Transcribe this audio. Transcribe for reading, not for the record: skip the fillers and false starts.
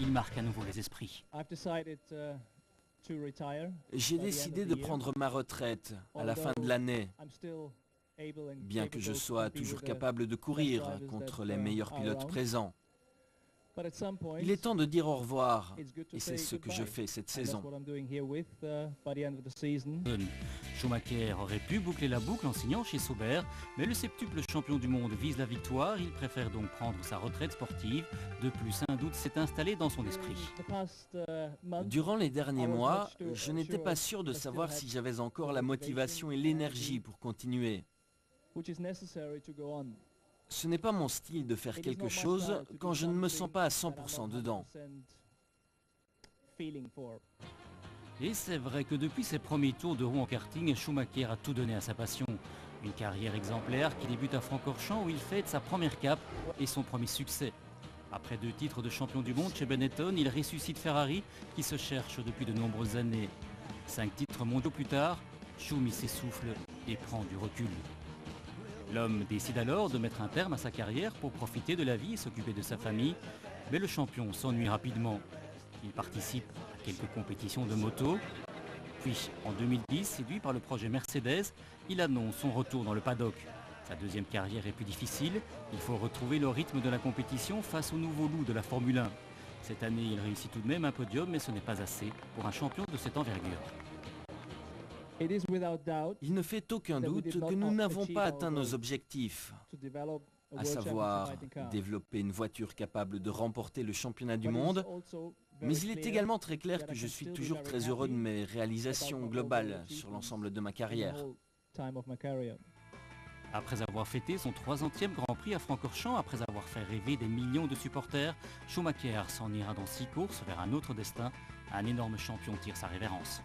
Il marque à nouveau les esprits. J'ai décidé de prendre ma retraite à la fin de l'année, bien que je sois toujours capable de courir contre les meilleurs pilotes présents. Il est temps de dire au revoir, et c'est ce que je fais cette saison. Schumacher aurait pu boucler la boucle en signant chez Sauber, mais le septuple champion du monde vise la victoire. Il préfère donc prendre sa retraite sportive. De plus, un doute s'est installé dans son esprit. Durant les derniers mois, je n'étais pas sûr de savoir si j'avais encore la motivation et l'énergie pour continuer. Ce n'est pas mon style de faire quelque chose quand je ne me sens pas à 100% dedans. Et c'est vrai que depuis ses premiers tours de roue en karting, Schumacher a tout donné à sa passion. Une carrière exemplaire qui débute à Francorchamps où il fête sa première cape et son premier succès. Après 2 titres de champion du monde chez Benetton, il ressuscite Ferrari qui se cherche depuis de nombreuses années. 5 titres mondiaux plus tard, Schumi s'essouffle et prend du recul. L'homme décide alors de mettre un terme à sa carrière pour profiter de la vie et s'occuper de sa famille. Mais le champion s'ennuie rapidement. Il participe à quelques compétitions de moto. Puis, en 2010, séduit par le projet Mercedes, il annonce son retour dans le paddock. Sa deuxième carrière est plus difficile. Il faut retrouver le rythme de la compétition face au nouveau loup de la Formule 1. Cette année, il réussit tout de même un podium, mais ce n'est pas assez pour un champion de cette envergure. Il ne fait aucun doute que nous n'avons pas atteint nos objectifs, à savoir développer une voiture capable de remporter le championnat du monde, mais il est également très clair que je suis toujours très heureux de mes réalisations globales sur l'ensemble de ma carrière. Après avoir fêté son 300e Grand Prix à Francorchamps, après avoir fait rêver des millions de supporters, Schumacher s'en ira dans 6 courses vers un autre destin. Un énorme champion tire sa révérence.